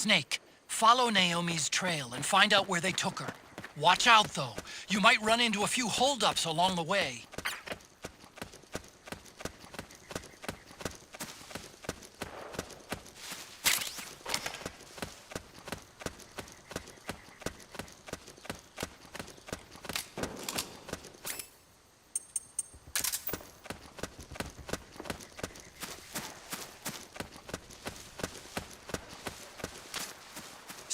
Snake, follow Naomi's trail and find out where they took her. Watch out, though. You might run into a few holdups along the way.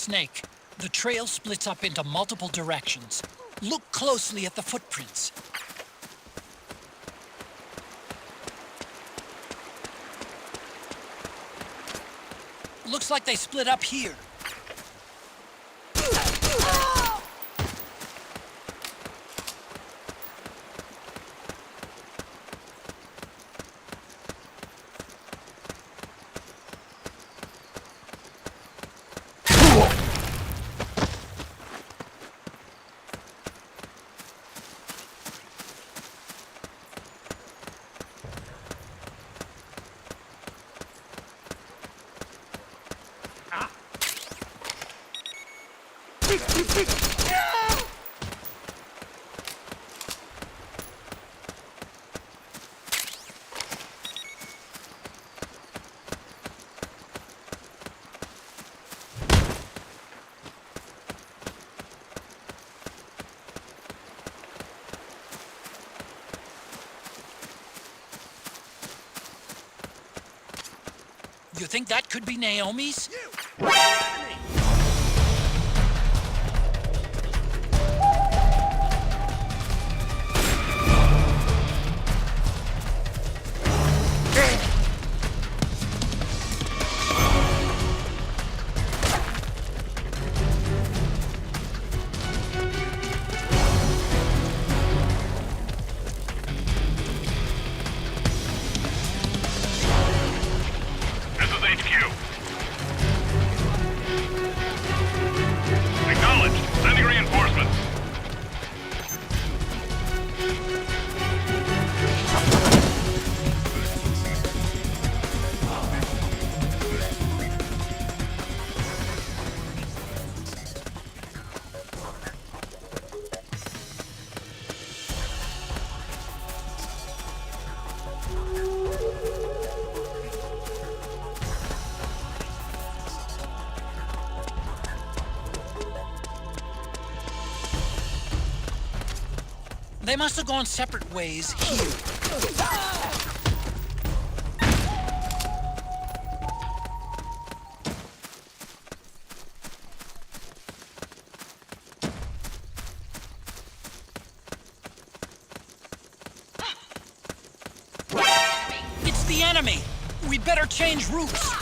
Snake, the trail splits up into multiple directions. Look closely at the footprints. Looks like they split up here. You think that could be Naomi's? They must have gone separate ways here. It's the enemy! We'd better change routes.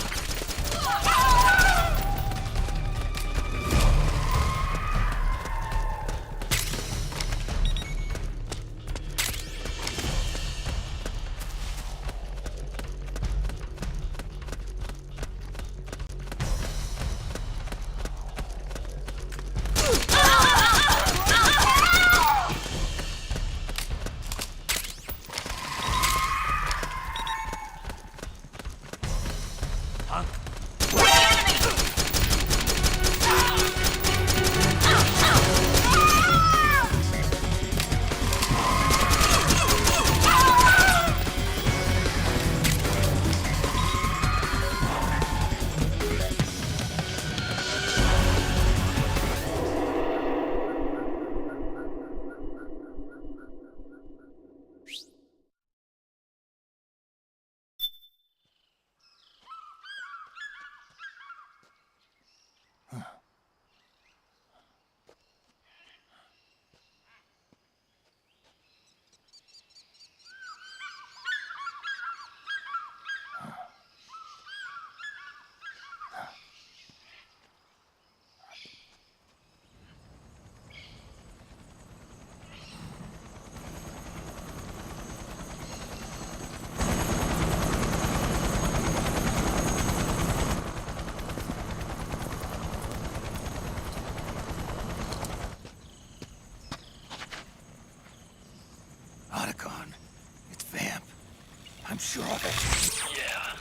I'm sure of it. Yeah,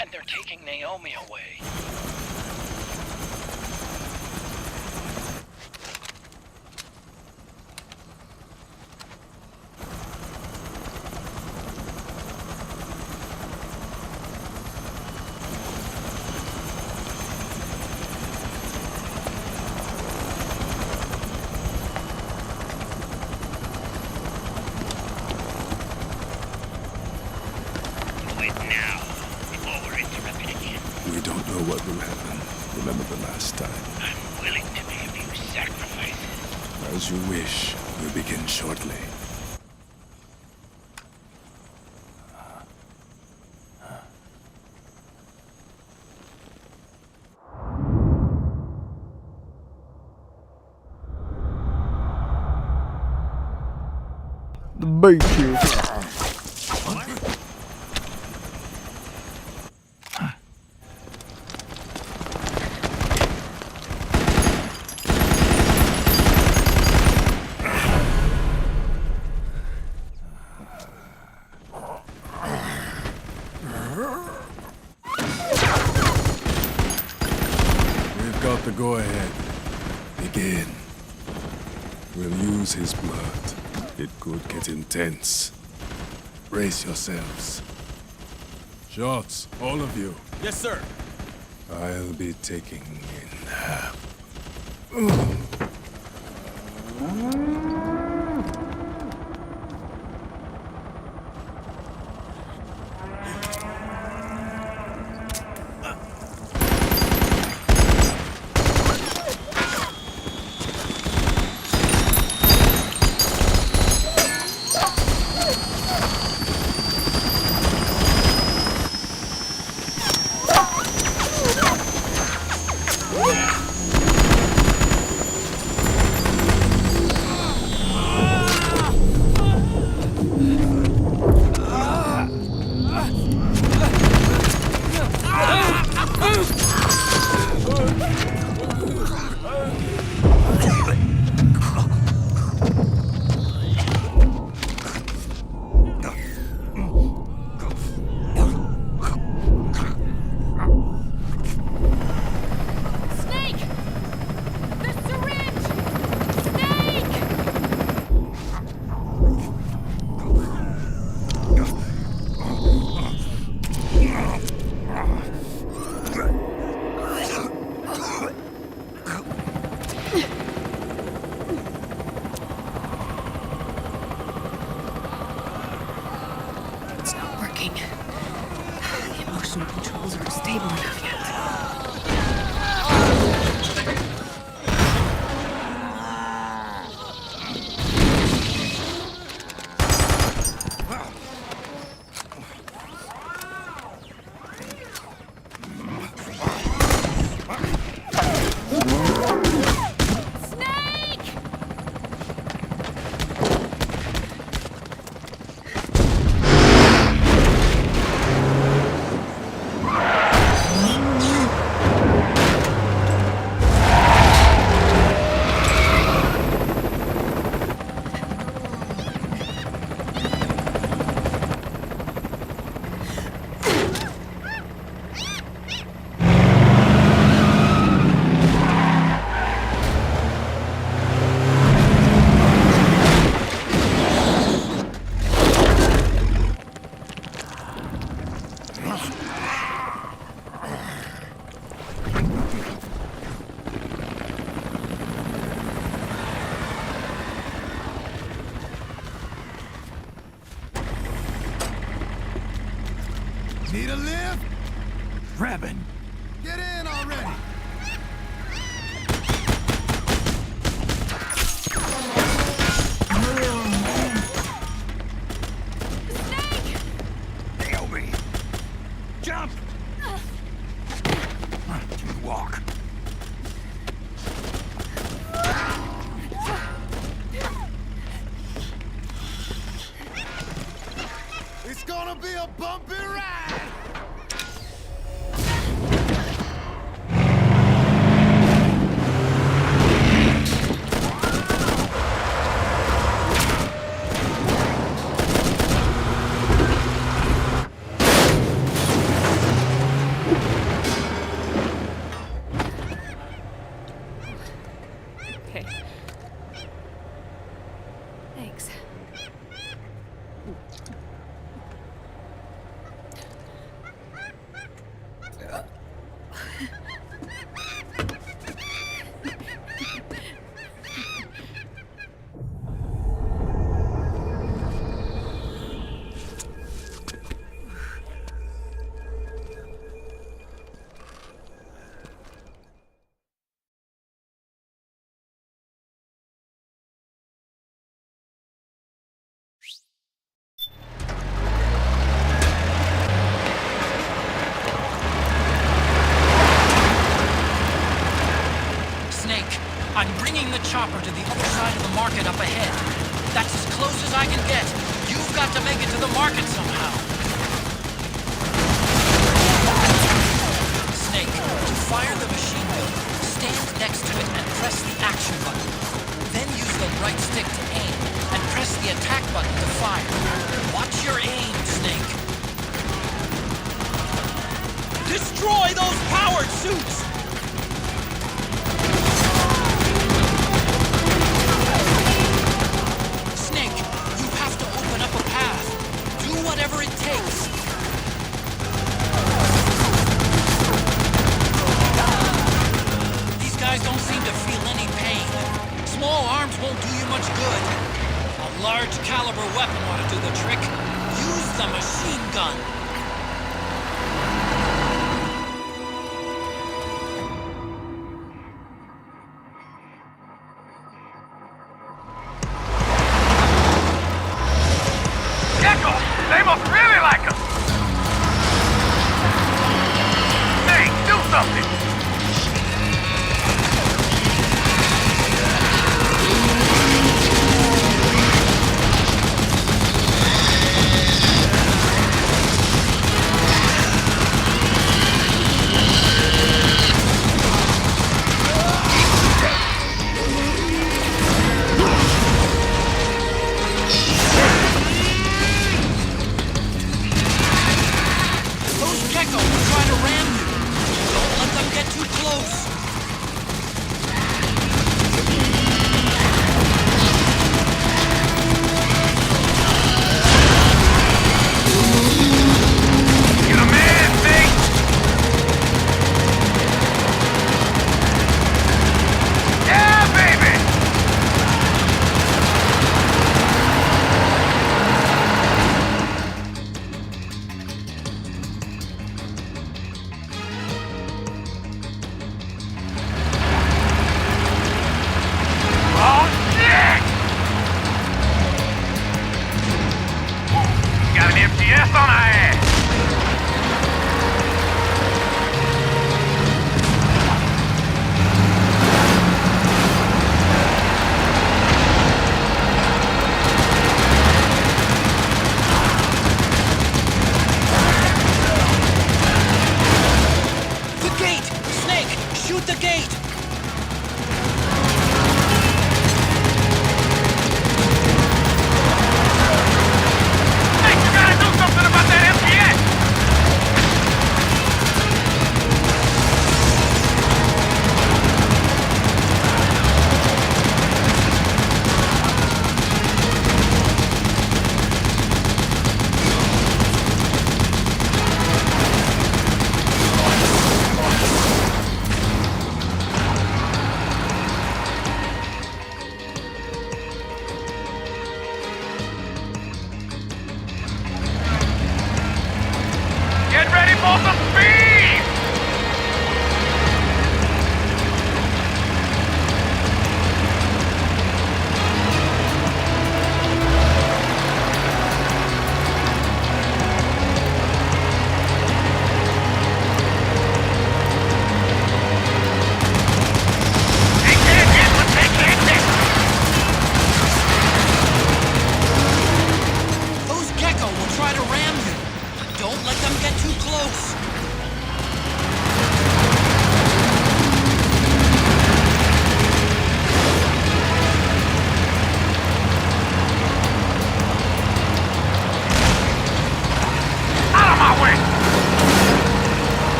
and they're taking Naomi away. now, before we're interrupted again. We don't know what will happen. Remember the last time. I'm willing to be a few sacrifices. As you wish. We'll begin shortly. The Patriots. We've got the go-ahead. Begin. We'll use his blood. It could get intense. Brace yourselves. Shots, all of you. Yes, sir. I'll be taking in half. The emotional controls aren't stable enough yet. Need a lift? Grabbing. Get in already! Naomi! Jump! Walk. It's gonna be a bumpy ride! Okay. Thanks. chopper to the other side of the market up ahead. That's as close as I can get. You've got to make it to the market somehow. Snake, to fire the machine gun, stand next to it and press the action button. Then use the right stick to aim, and press the attack button to fire. Watch your aim, Snake. Destroy those powered suits! Snake, you have to open up a path. Do whatever it takes. These guys don't seem to feel any pain. Small arms won't do you much good. A large caliber weapon ought to do the trick. Use the machine gun. They must really like us! Hey, do something!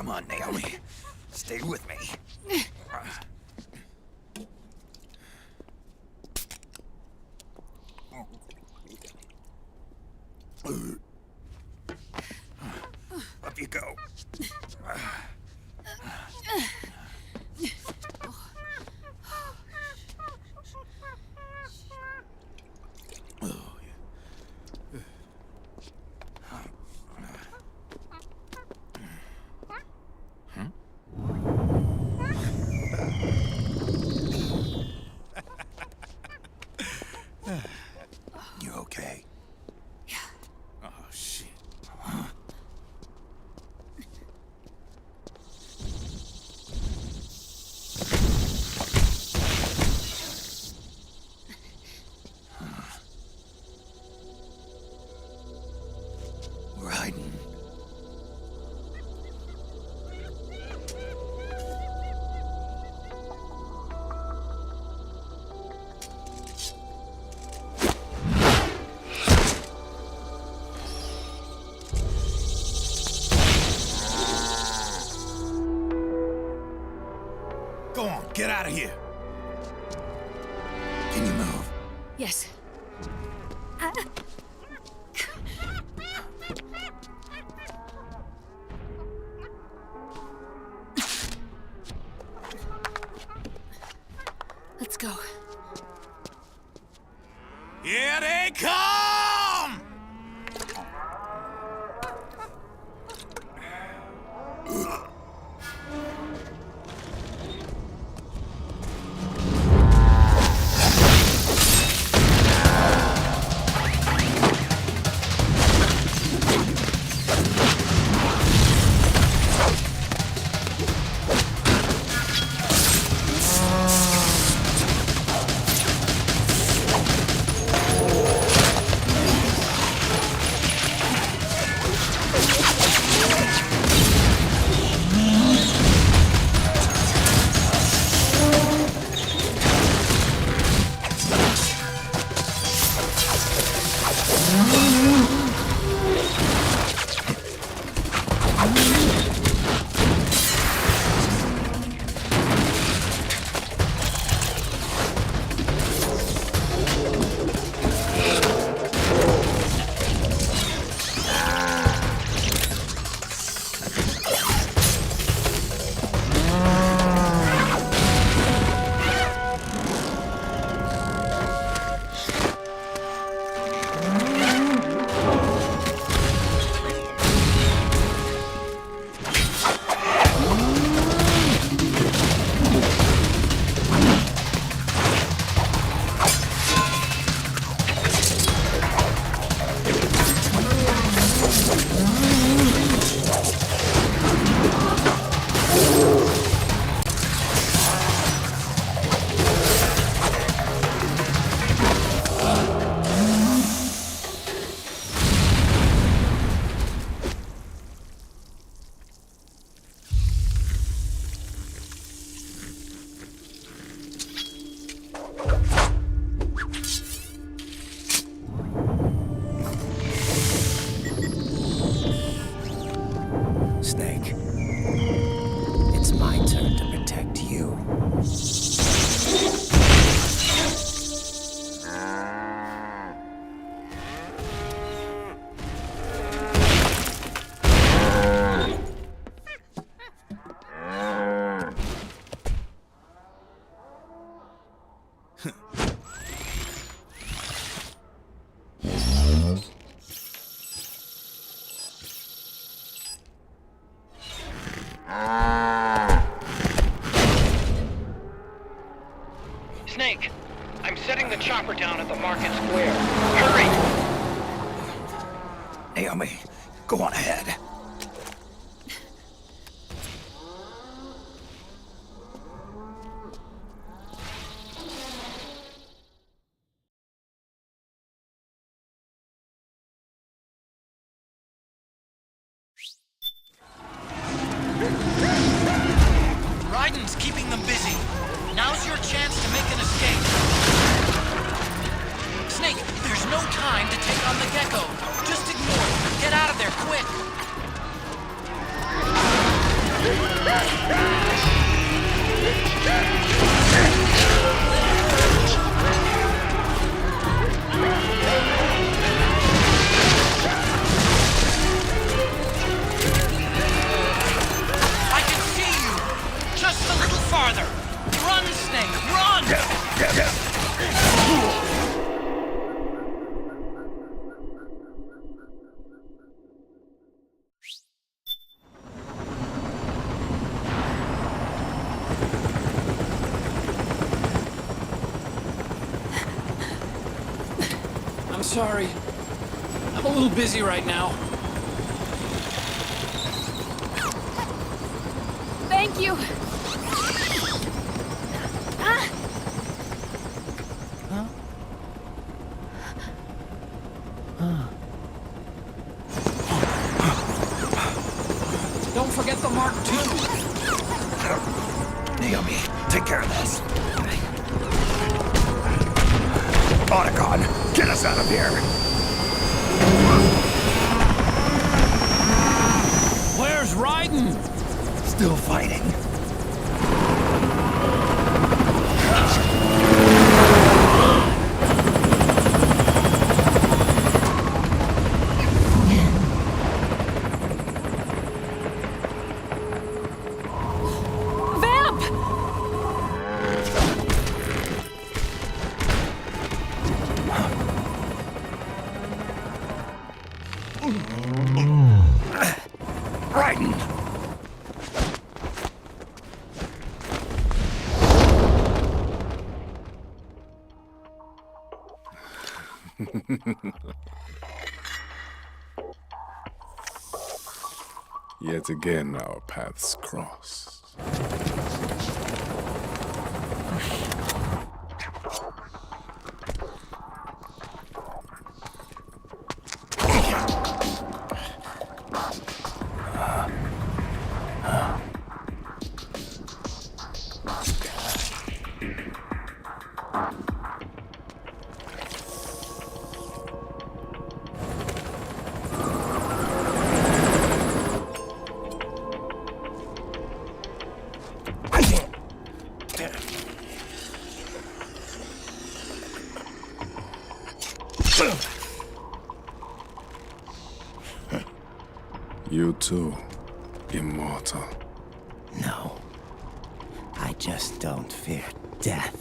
Come on, Naomi. Stay with me. Up you go. You okay? Yeah. Oh, shit. We're hiding. Go on, get out of here. Can you move? Yes. Let's go. Here they come! Snake, it's my turn to protect you. Snake, I'm setting the chopper down at the market square. Hurry! Naomi, go on ahead. Raiden's keeping them busy. Now's your chance to make an escape. Snake, there's no time to take on the gecko. Just ignore it. Get out of there quick. I can see you! Just a little farther! Run, Snake, run! I'm sorry. I'm a little busy right now. Thank you. Don't forget the Mark II. Naomi, take care of this. Otacon, get us out of here. Where's Raiden? Still fighting. Vamp! Raiden! Yet again, our paths cross. You too, immortal. No. I just don't fear death.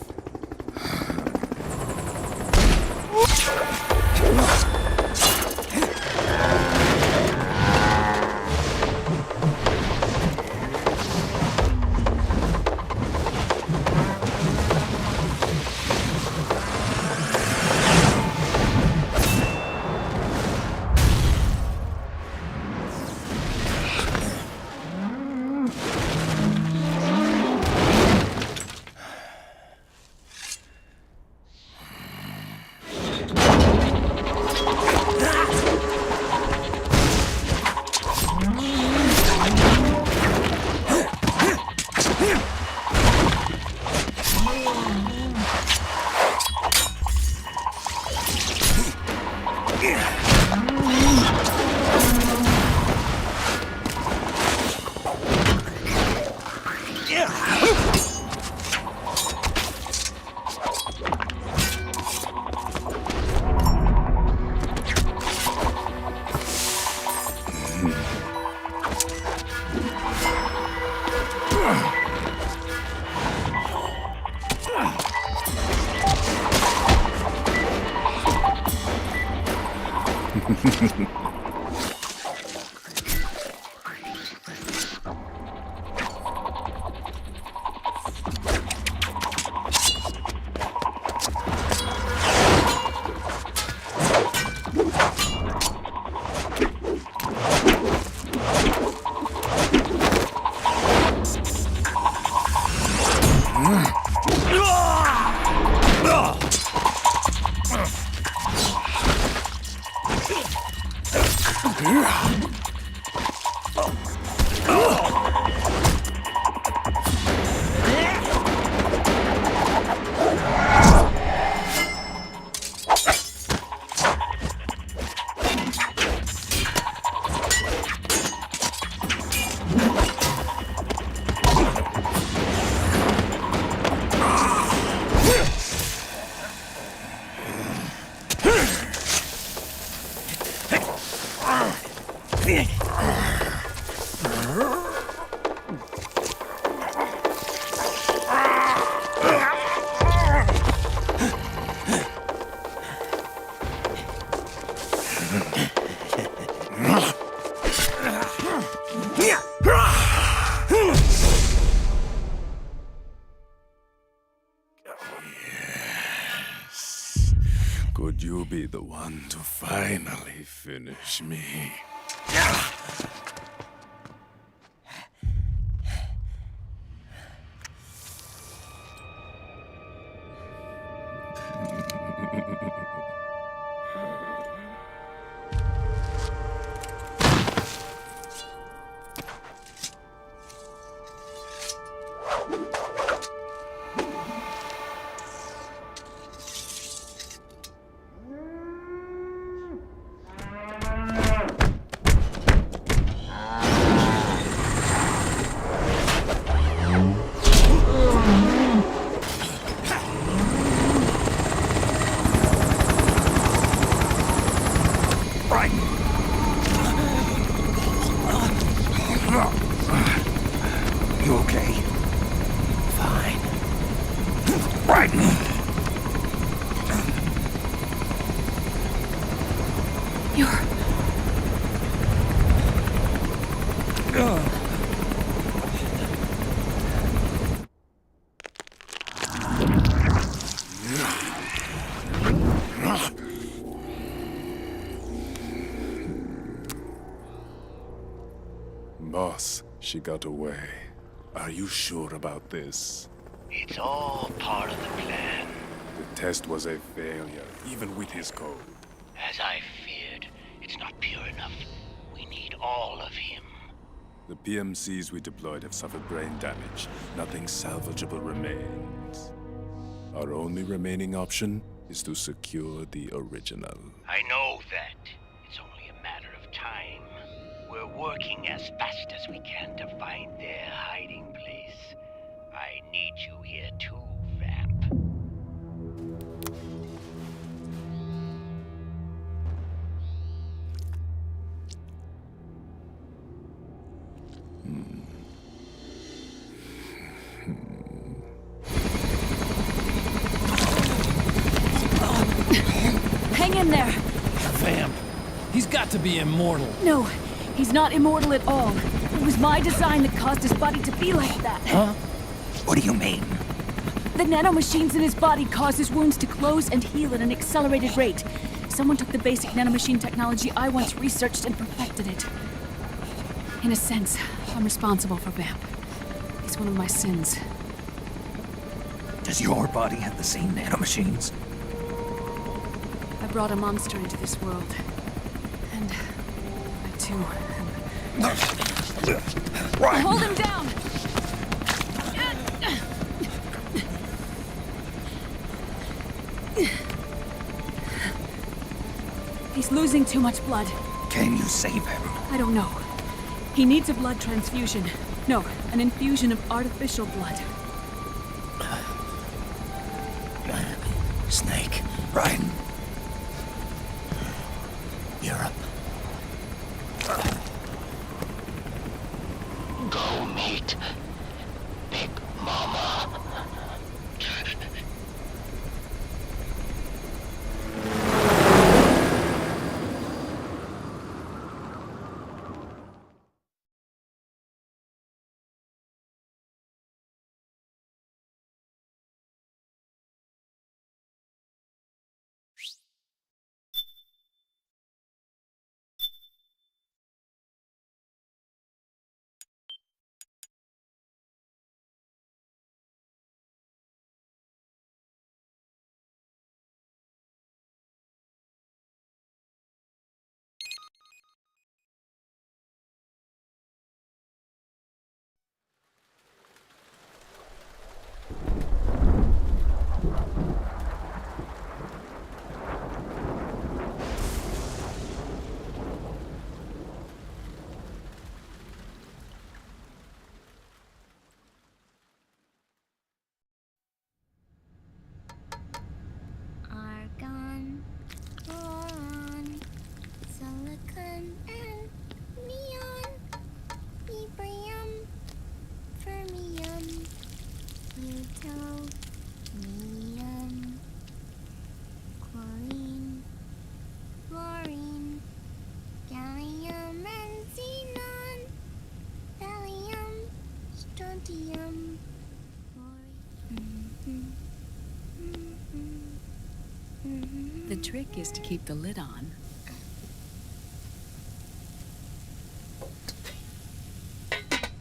you be the one to finally finish me? You okay? Fine. Right! You're... Boss, she got away. Are you sure about this? It's all part of the plan. The test was a failure, even with his code. As I feared, it's not pure enough. We need all of him. The PMCs we deployed have suffered brain damage. Nothing salvageable remains. Our only remaining option is to secure the original. I know that. It's only a matter of time. We're working as fast as we can to find their hiding place. I need you here too, Vamp. Hang in there! Vamp. He's got to be immortal. No, he's not immortal at all. It was my design that caused his body to be like that. Huh? What do you mean? The nanomachines in his body cause his wounds to close and heal at an accelerated rate. Someone took the basic nanomachine technology I once researched and perfected it. In a sense, I'm responsible for Vamp. It's one of my sins. Does your body have the same nanomachines? I brought a monster into this world. And I too am... Right! Hold him down! He's losing too much blood. Can you save him? I don't know. He needs a blood transfusion. No, an infusion of artificial blood. Snake. Right. Europe. Go meet Big Mama. Argon, boron, silicon, and neon, yttrium, fermium, plutonium, chlorine, fluorine, gallium, and xenon, thallium, strontium, fluorine. The trick is to keep the lid on.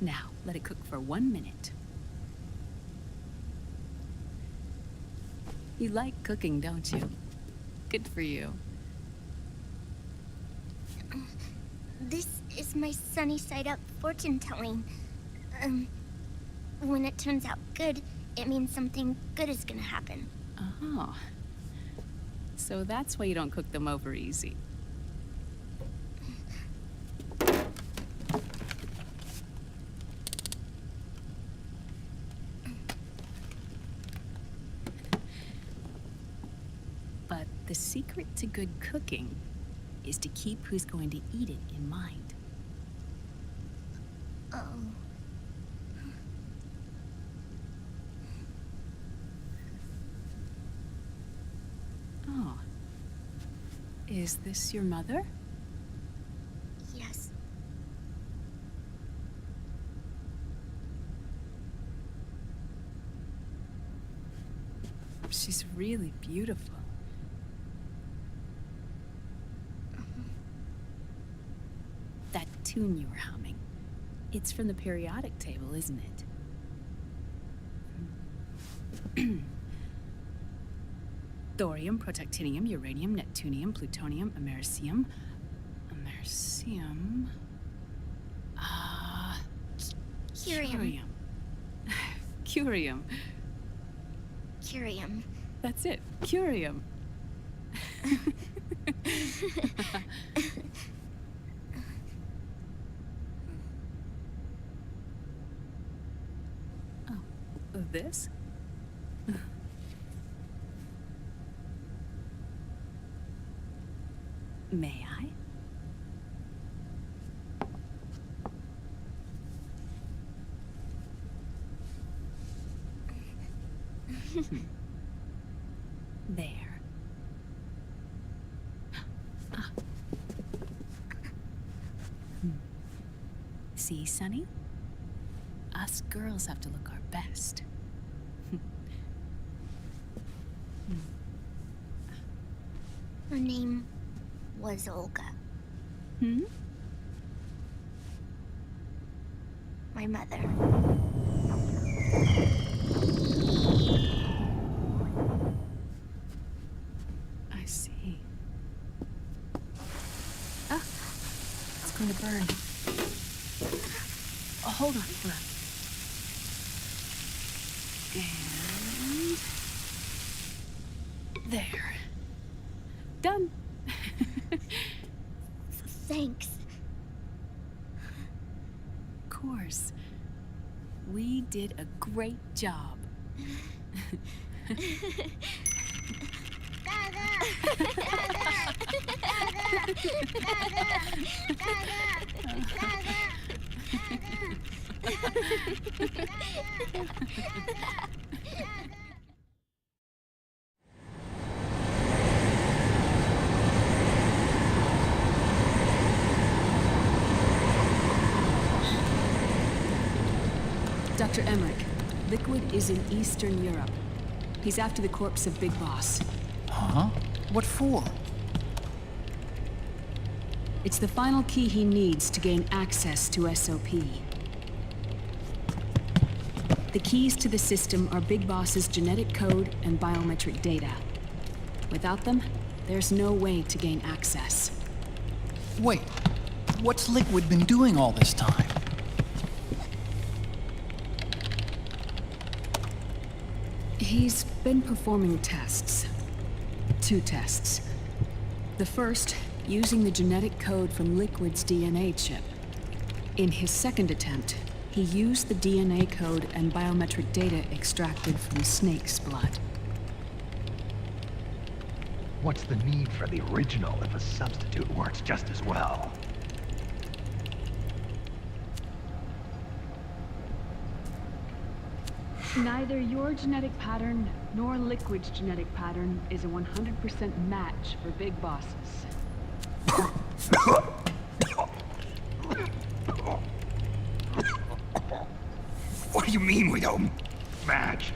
Now, let it cook for 1 minute. You like cooking, don't you? Good for you. This is my sunny side up fortune telling. When it turns out good, it means something good is gonna happen. Oh. So that's why you don't cook them over easy. But the secret to good cooking is to keep who's going to eat it in mind. Oh. Oh. Is this your mother? Yes. She's really beautiful. That tune you were humming, it's from the periodic table, isn't it? Thorium, protactinium, uranium, neptunium, plutonium, americium. Americium. Curium. Curium. Curium. That's it. Curium. Oh, this? May I? There. See, Sonny? Us girls have to look our best. Her name was Olga. Hmm? My mother. I see. Ah! It's going to burn. Oh, hold on. Hold on. And... there. Done. Thanks. Of course. We did a great job. Dr. Emmerich, Liquid is in Eastern Europe. He's after the corpse of Big Boss. Huh? What for? It's the final key he needs to gain access to SOP. The keys to the system are Big Boss's genetic code and biometric data. Without them, there's no way to gain access. Wait, what's Liquid been doing all this time? He's been performing tests. 2 tests. The first, using the genetic code from Liquid's DNA chip. In his second attempt, he used the DNA code and biometric data extracted from Snake's blood. What's the need for the original if a substitute works just as well? Neither your genetic pattern nor Liquid's genetic pattern is a 100% match for Big Bosses. What do you mean we don't match?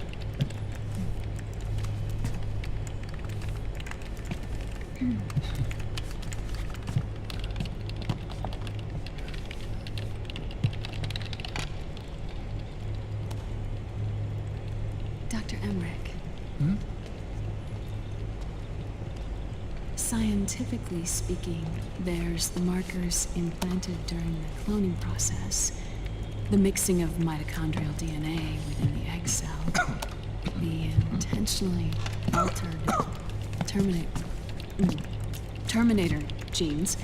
Dr. Emmerich. Hmm? Scientifically speaking, there's the markers implanted during the cloning process, the mixing of mitochondrial DNA within the egg cell, the intentionally altered terminator genes,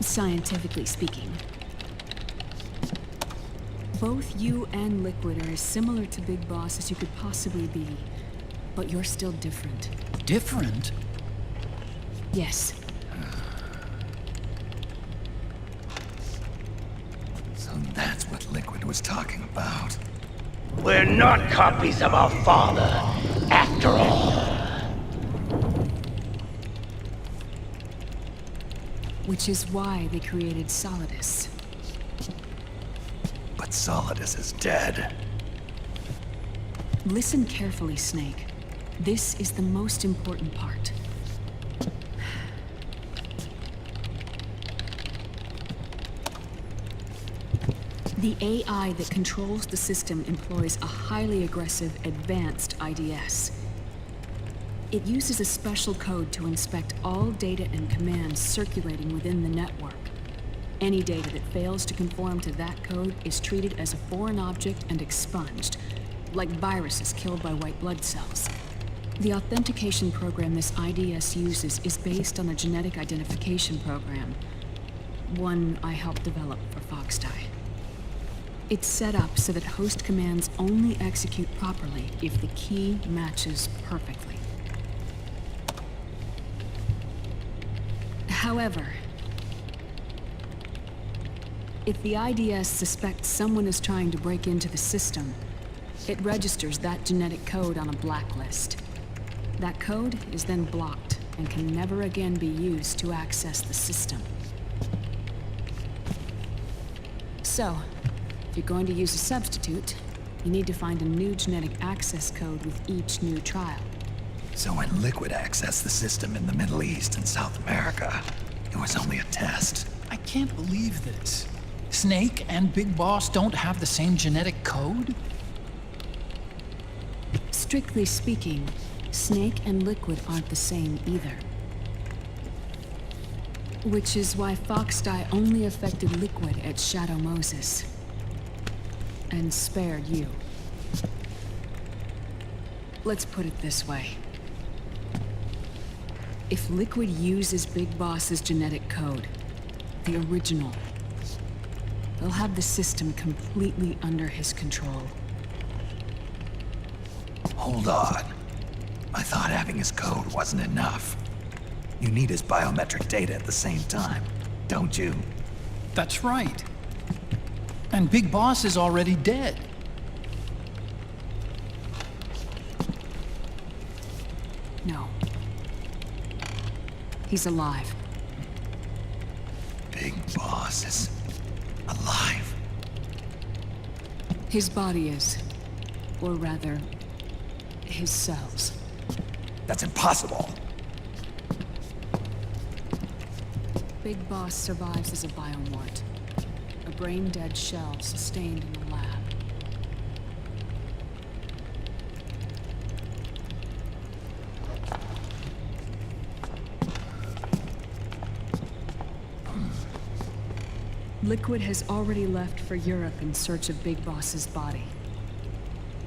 scientifically speaking. Both you and Liquid are as similar to Big Boss as you could possibly be, but you're still different. Different? Yes. So that's what Liquid was talking about. We're not copies of our father, after all. Which is why they created Solidus. But Solidus is dead. Listen carefully, Snake. This is the most important part. The AI that controls the system employs a highly aggressive, advanced IDS. It uses a special code to inspect all data and commands circulating within the network. Any data that fails to conform to that code is treated as a foreign object and expunged, like viruses killed by white blood cells. The authentication program this IDS uses is based on a genetic identification program, one I helped develop for Foxdie. It's set up so that host commands only execute properly if the key matches perfectly. However, if the IDS suspects someone is trying to break into the system, it registers that genetic code on a blacklist. That code is then blocked and can never again be used to access the system. So, if you're going to use a substitute, you need to find a new genetic access code with each new trial. So when Liquid accessed the system in the Middle East and South America, it was only a test. I can't believe this. Snake and Big Boss don't have the same genetic code? Strictly speaking, Snake and Liquid aren't the same either. Which is why Foxdie only affected Liquid at Shadow Moses. And spared you. Let's put it this way. If Liquid uses Big Boss's genetic code, the original, he'll have the system completely under his control. Hold on. I thought having his code wasn't enough. You need his biometric data at the same time, don't you? That's right. And Big Boss is already dead. No. He's alive. Big Boss is alive. His body is. Or rather, his cells. That's impossible. Big Boss survives as a biomort. A brain-dead shell sustained in the lab. Liquid has already left for Europe in search of Big Boss's body.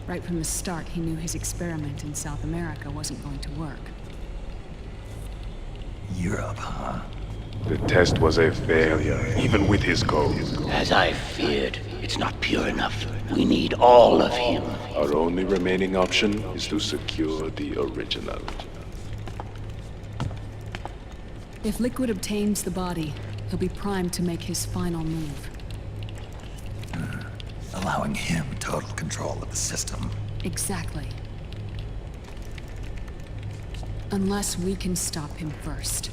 Right from the start, he knew his experiment in South America wasn't going to work. Europe, huh? The test was a failure, even with his code. As I feared, it's not pure enough. We need all of him. Our only remaining option is to secure the original. If Liquid obtains the body, he'll be primed to make his final move. Allowing him total control of the system. Exactly. Unless we can stop him first.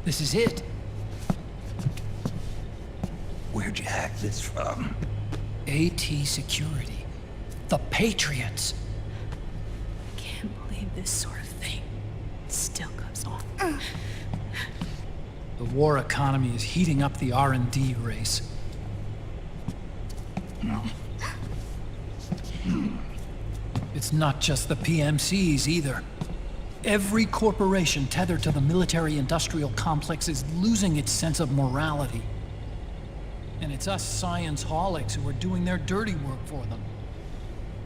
This is it. Where'd you hack this from? AT Security. The Patriots. Can't believe this sort of thing still goes on. The war economy is heating up the R&D race. It's not just the PMCs either. Every corporation tethered to the military-industrial complex is losing its sense of morality. And it's us science-holics who are doing their dirty work for them,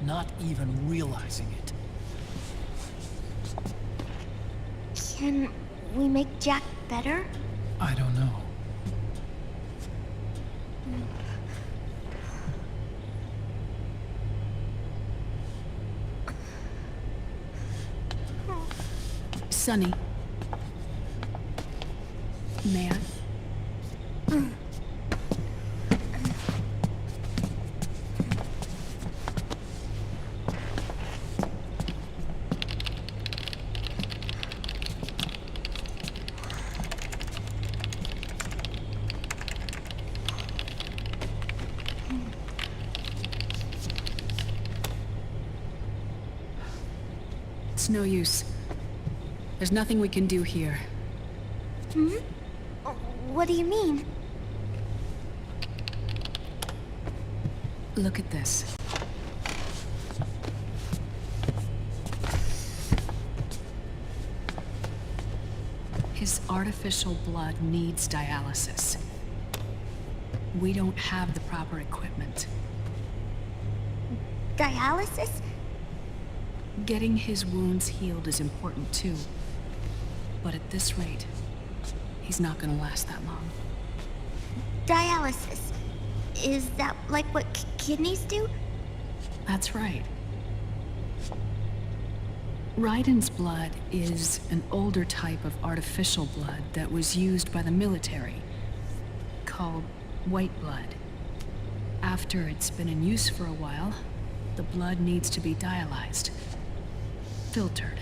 not even realizing it. Can we make Jack better? I don't know. Sonny. May I? It's no use. There's nothing we can do here. Hmm? What do you mean? Look at this. His artificial blood needs dialysis. We don't have the proper equipment. Dialysis? Getting his wounds healed is important too. But at this rate, he's not gonna last that long. Dialysis. Is that like what kidneys do? That's right. Raiden's blood is an older type of artificial blood that was used by the military, called white blood. After it's been in use for a while, the blood needs to be dialyzed, filtered.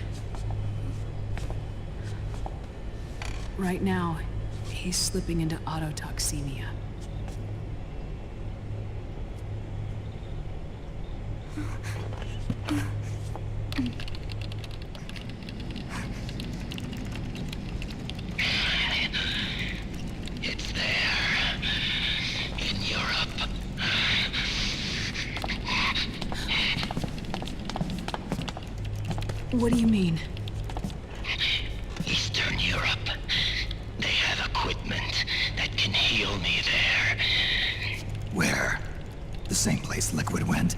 Right now, he's slipping into autotoxemia. It's there. In Europe. What do you mean? Eastern Europe. They have equipment that can heal me there. Where? The same place Liquid went?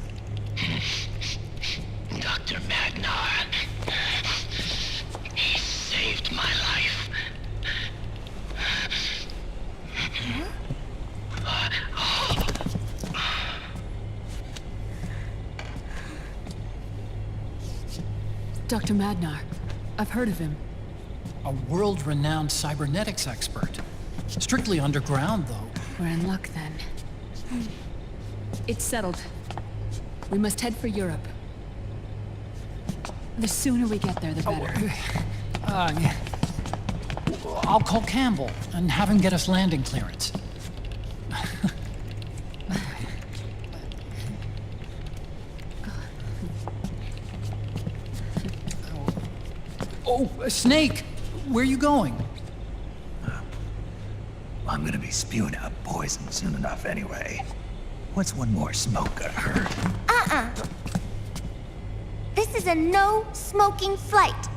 Dr. Magnar. He saved my life. Dr. Magnar. I've heard of him. A world-renowned cybernetics expert. Strictly underground, though. We're in luck then. It's settled. We must head for Europe. The sooner we get there, the better. I'll call Campbell and have him get us landing clearance. Oh, Snake! Where are you going? I'm gonna be spewing out poison soon enough anyway. What's one more smoke gonna hurt? This is a no-smoking flight.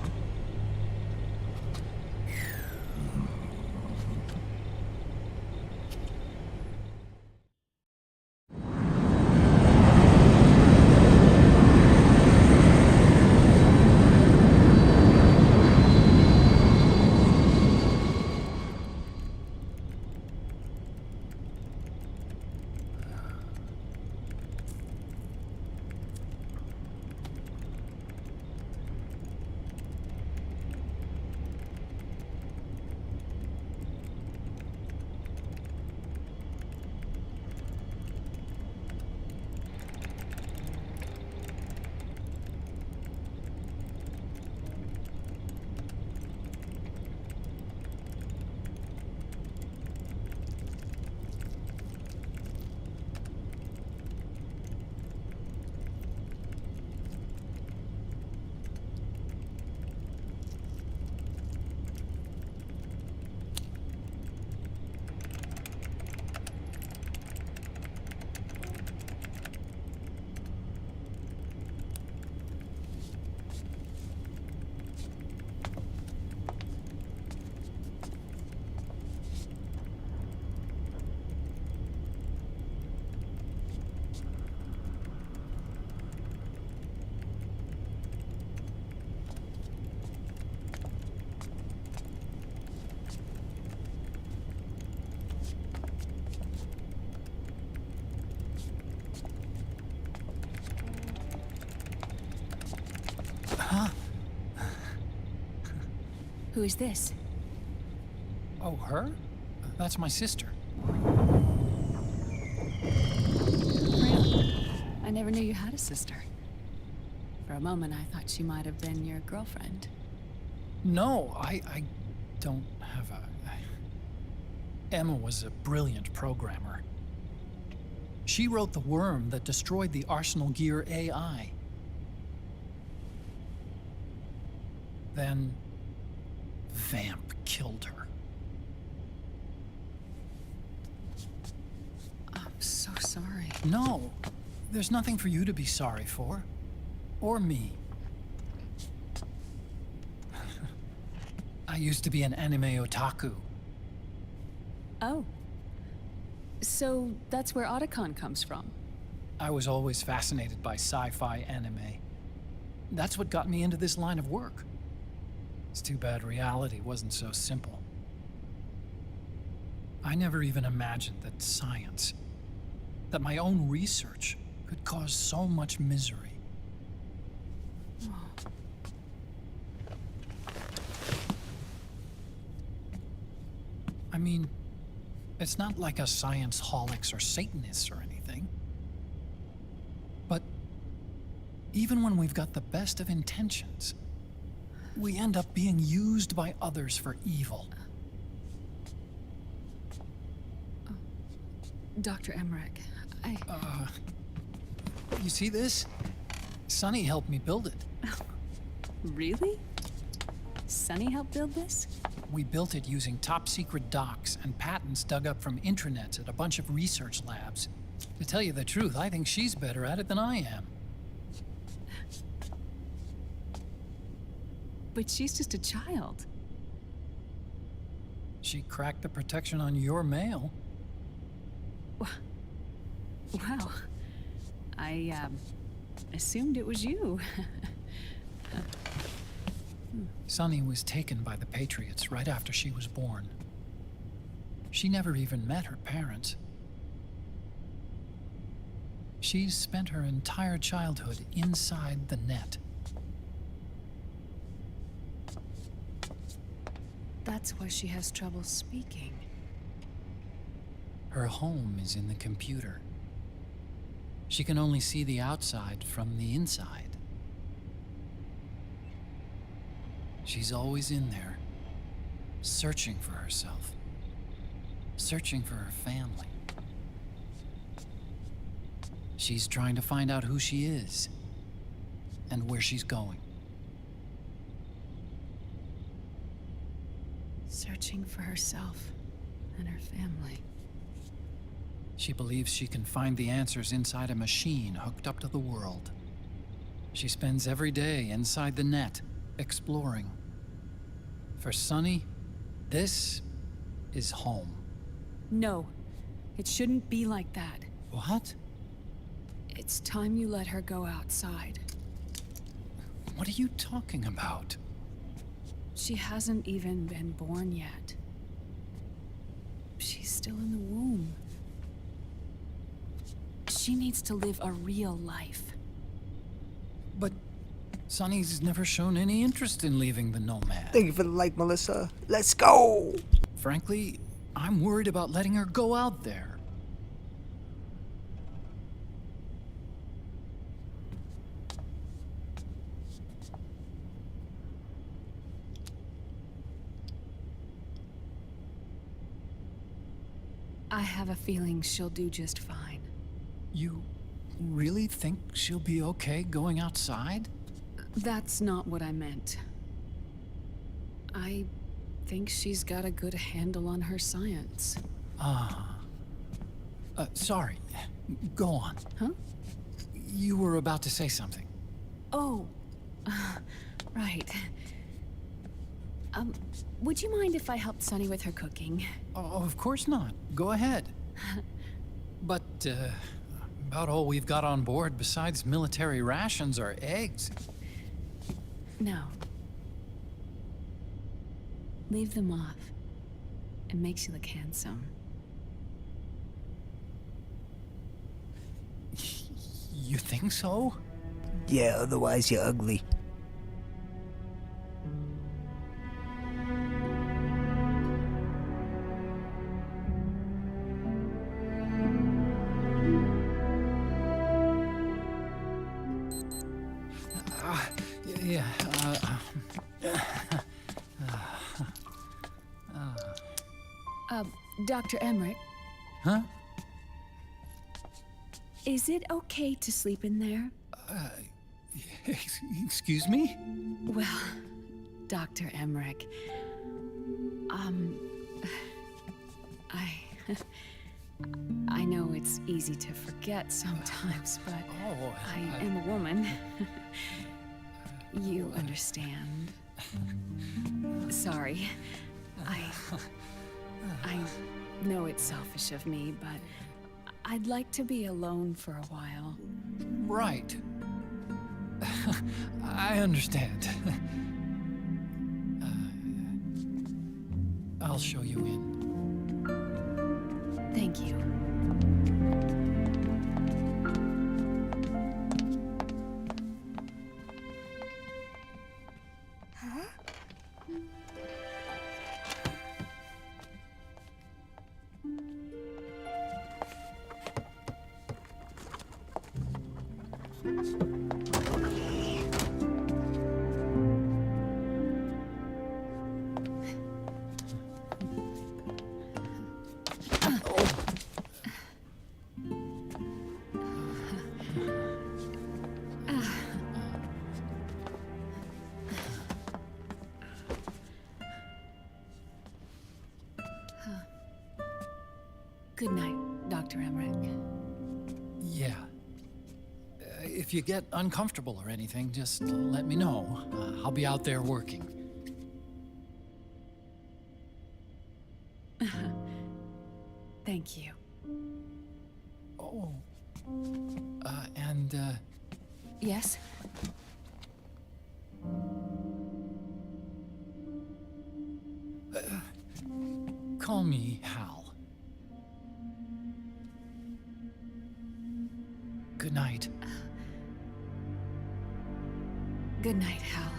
Who is this? Oh, her? That's my sister. Really? I never knew you had a sister. For a moment, I thought she might have been your girlfriend. No, I don't have a... Emma was a brilliant programmer. She wrote the worm that destroyed the Arsenal Gear AI. Then... Vamp killed her. I'm so sorry. No, there's nothing for you to be sorry for. Or me. I used to be an anime otaku. Oh. So that's where Otacon comes from. I was always fascinated by sci-fi anime. That's what got me into this line of work. It's too bad reality wasn't so simple. I never even imagined that science, that my own research, could cause so much misery. I mean, it's not like us science holics or Satanists or anything. But even when we've got the best of intentions, we end up being used by others for evil. Dr. Marhq, You see this? Sonny helped me build it. Really? Sonny helped build this? We built it using top-secret docs and patents dug up from intranets at a bunch of research labs. To tell you the truth, I think she's better at it than I am. But she's just a child. She cracked the protection on your mail. Wow. I, assumed it was you. Sunny was taken by the Patriots right after she was born. She never even met her parents. She's spent her entire childhood inside the net. That's why she has trouble speaking. Her home is in the computer. She can only see the outside from the inside. She's always in there, searching for herself, searching for her family. She's trying to find out who she is and where she's going. Searching for herself and her family. She believes she can find the answers inside a machine hooked up to the world. She spends every day inside the net, exploring. For Sunny, this is home. No, it shouldn't be like that. What? It's time you let her go outside. What are you talking about? She hasn't even been born yet. She's still in the womb. She needs to live a real life. But Sunny's never shown any interest in leaving the Nomad. Thank you for the like, Melissa. Let's go! Frankly, I'm worried about letting her go out there. I have a feeling she'll do just fine. You really think she'll be okay going outside? That's not what I meant. I think she's got a good handle on her science. Sorry. Go on. Huh? You were about to say something. Oh, right. Would you mind if I helped Sunny with her cooking? Oh, of course not. Go ahead. But, about all we've got on board besides military rations are eggs. No. Leave them off. It makes you look handsome. You think so? Yeah, otherwise you're ugly. Dr. Emmerich, Huh? is it okay to sleep in there? Excuse me? Well, Dr. Emmerich, I know it's easy to forget sometimes, but I am a woman. You understand. Sorry. I know it's selfish of me, but I'd like to be alone for a while. Right. I understand. I'll show you in. Thank you. Good night, Dr. Emmerich. Yeah. If you get uncomfortable or anything, just let me know. I'll be out there working. Thank you. Oh. Yes? Call me Hal. Good night. Good night, Hal.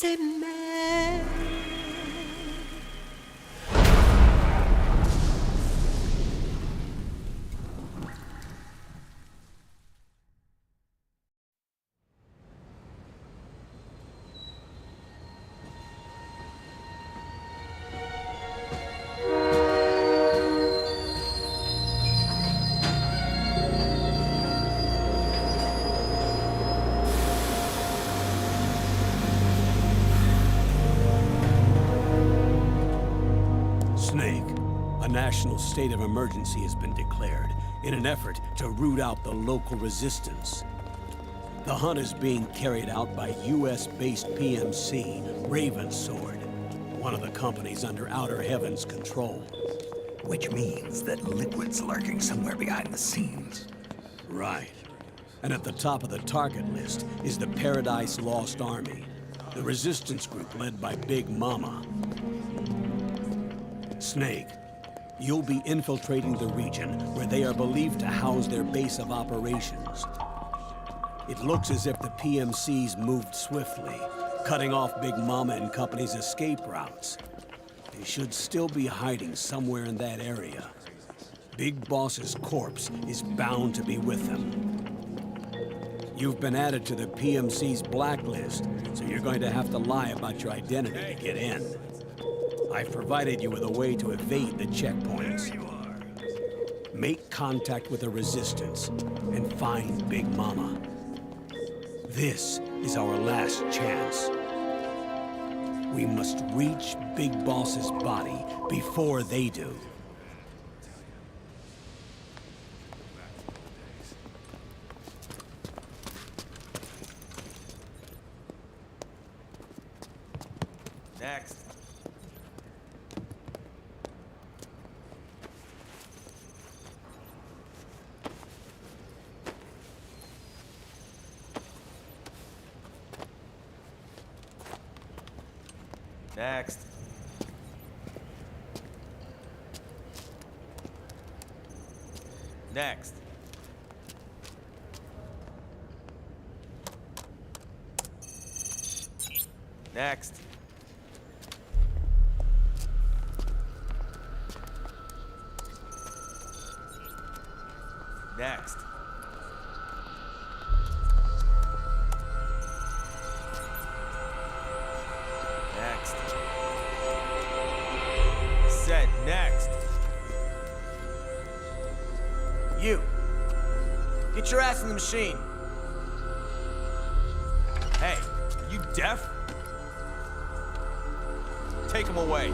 C'est mais Snake, a national state of emergency has been declared in an effort to root out the local resistance. The hunt is being carried out by US-based PMC, Ravensword, one of the companies under Outer Heaven's control. Which means that Liquid's lurking somewhere behind the scenes. Right. And at the top of the target list is the Paradise Lost Army, the resistance group led by Big Mama. Snake, you'll be infiltrating the region where they are believed to house their base of operations. It looks as if the PMCs moved swiftly, cutting off Big Mama and company's escape routes. They should still be hiding somewhere in that area. Big Boss's corpse is bound to be with them. You've been added to the PMC's blacklist, so you're going to have to lie about your identity to get in. I've provided you with a way to evade the checkpoints. Make contact with the Resistance and find Big Mama. This is our last chance. We must reach Big Boss's body before they do. Next. Next. Next. Next. Next. Next. Said next. You. Get your ass in the machine. Hey, are you deaf? Take him away.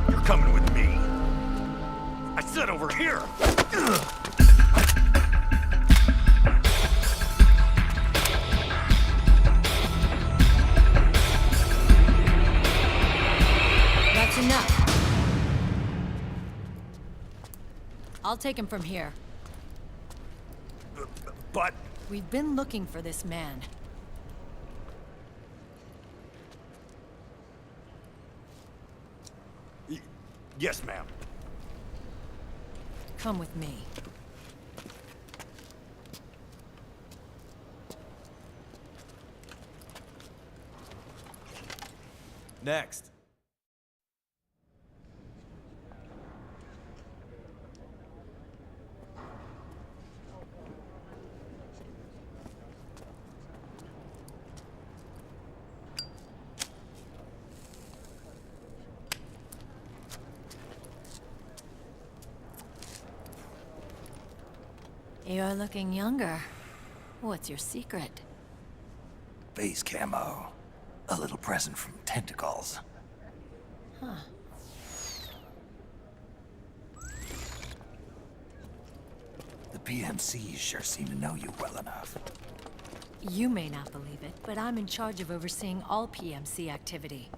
You're coming with me. I said over here. That's enough. I'll take him from here. But... We've been looking for this man. Yes, ma'am. Come with me. Next. You're looking younger. What's your secret? Base camo. A little present from Tentacles. Huh. The PMCs sure seem to know you well enough. You may not believe it, but I'm in charge of overseeing all PMC activity.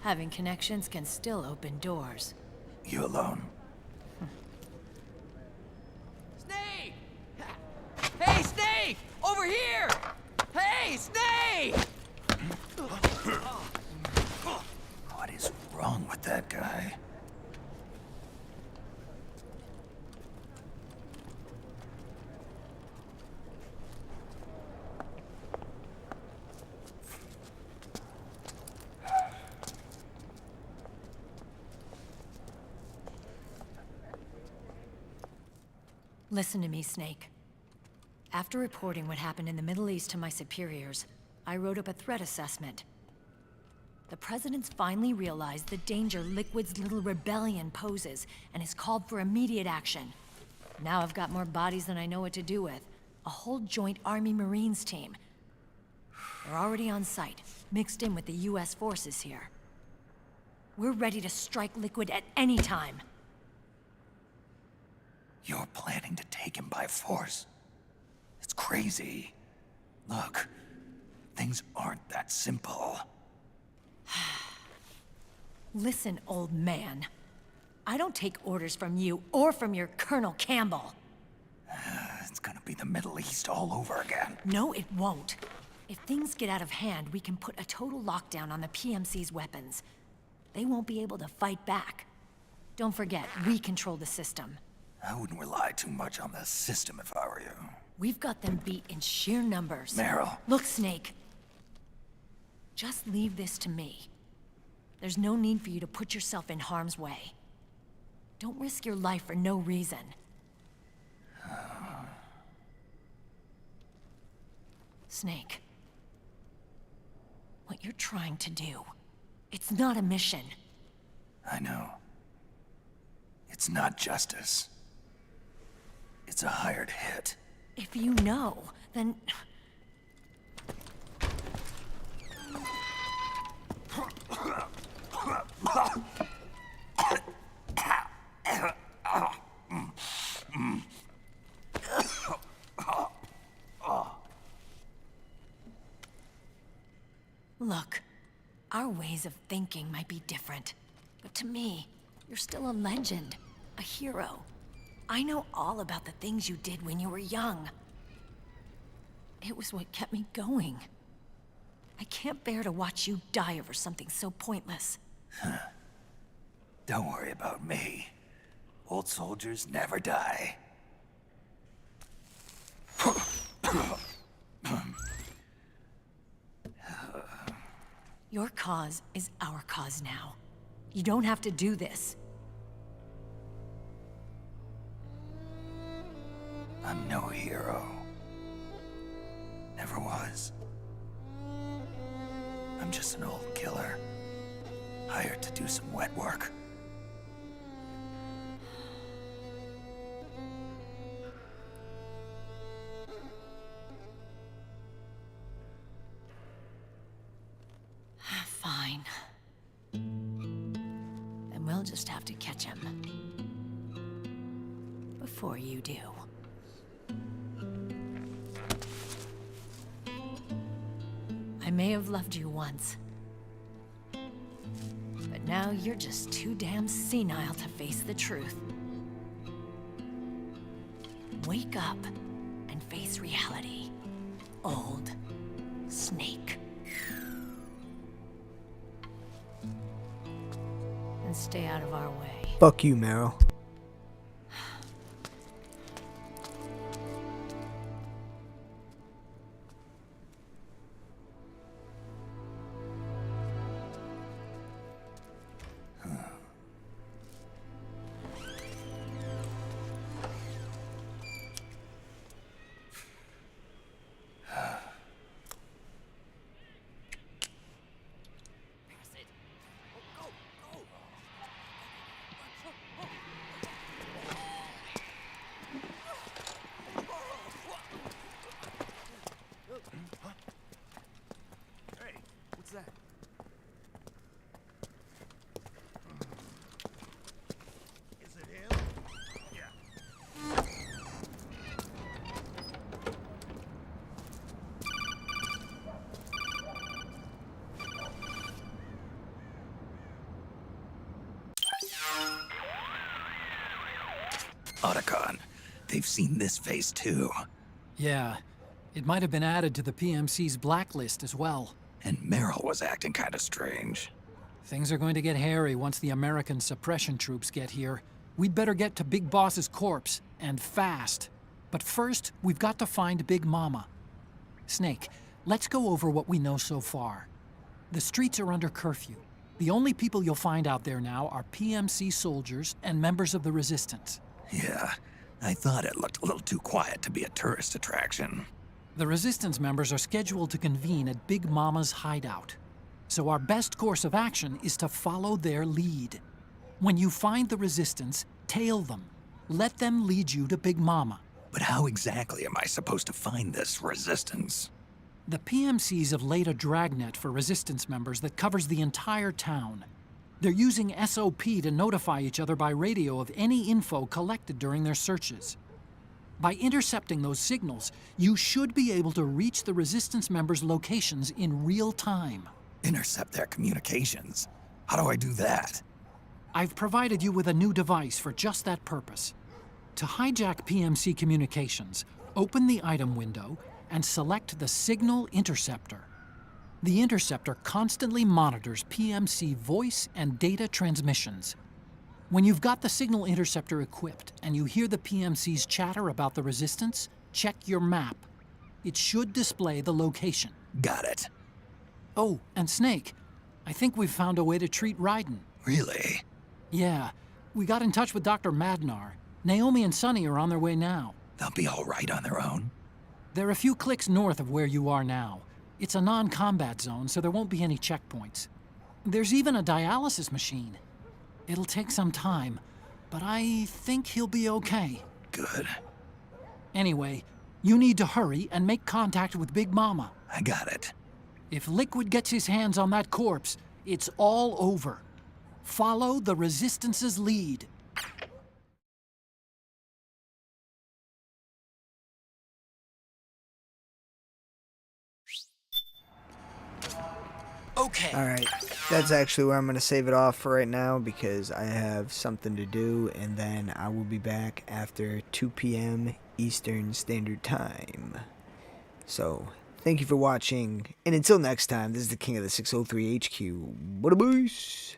Having connections can still open doors. You alone? Snake! Hey, Snake! Over here! Hey, Snake! What is wrong with that guy? Listen to me, Snake. After reporting what happened in the Middle East to my superiors, I wrote up a threat assessment. The President's finally realized the danger Liquid's little rebellion poses and has called for immediate action. Now I've got more bodies than I know what to do with. A whole joint Army-Marines team. They're already on site, mixed in with the US forces here. We're ready to strike Liquid at any time. You're planning to take him by force? It's crazy. Look, things aren't that simple. Listen, old man. I don't take orders from you or from your Colonel Campbell. It's gonna be the Middle East all over again. No, it won't. If things get out of hand, we can put a total lockdown on the PMC's weapons. They won't be able to fight back. Don't forget, we control the system. I wouldn't rely too much on the system if I were you. We've got them beat in sheer numbers. Meryl. Look, Snake. Just leave this to me. There's no need for you to put yourself in harm's way. Don't risk your life for no reason. Snake. What you're trying to do, it's not a mission. I know. It's not justice. It's a hired hit. If you know, then... Our ways of thinking might be different, but to me, you're still a legend, a hero. I know all about the things you did when you were young. It was what kept me going. I can't bear to watch you die over something so pointless. Don't worry about me. Old soldiers never die. Your cause is our cause now. You don't have to do this. I'm no hero. Never was. I'm just an old killer, hired to do some wet work. Fine. Then we'll just have to catch him. Before you do. I may have loved you once. But now you're just too damn senile to face the truth. Wake up and face reality. Old Snake. And stay out of our way. Fuck you, Meryl. Otacon, they've seen this face too. Yeah, it might have been added to the PMC's blacklist as well. And Meryl was acting kind of strange. Things are going to get hairy once the American suppression troops get here. We'd better get to Big Boss's corpse, and fast. But first, we've got to find Big Mama. Snake, let's go over what we know so far. The streets are under curfew. The only people you'll find out there now are PMC soldiers and members of the Resistance. Yeah, I thought it looked a little too quiet to be a tourist attraction. The Resistance members are scheduled to convene at Big Mama's hideout. So our best course of action is to follow their lead. When you find the Resistance, tail them. Let them lead you to Big Mama. But how exactly am I supposed to find this Resistance? The PMCs have laid a dragnet for Resistance members that covers the entire town. They're using SOP to notify each other by radio of any info collected during their searches. By intercepting those signals, you should be able to reach the Resistance members' locations in real time. Intercept their communications? How do I do that? I've provided you with a new device for just that purpose. To hijack PMC communications, open the item window and select the Signal Interceptor. The interceptor constantly monitors PMC voice and data transmissions. When you've got the Signal Interceptor equipped and you hear the PMC's chatter about the Resistance, check your map. It should display the location. Got it. Oh, and Snake, I think we've found a way to treat Raiden. Really? Yeah, we got in touch with Dr. Madnar. Naomi and Sonny are on their way now. They'll be all right on their own? They're a few clicks north of where you are now. It's a non-combat zone, so there won't be any checkpoints. There's even a dialysis machine. It'll take some time, but I think he'll be okay. Good. Anyway, you need to hurry and make contact with Big Mama. I got it. If Liquid gets his hands on that corpse, it's all over. Follow the Resistance's lead. Okay. Alright, that's actually where I'm going to save it off for right now because I have something to do, and then I will be back after 2 p.m. Eastern Standard Time. So, thank you for watching, and until next time, this is the King of the 603 HQ. What a boost!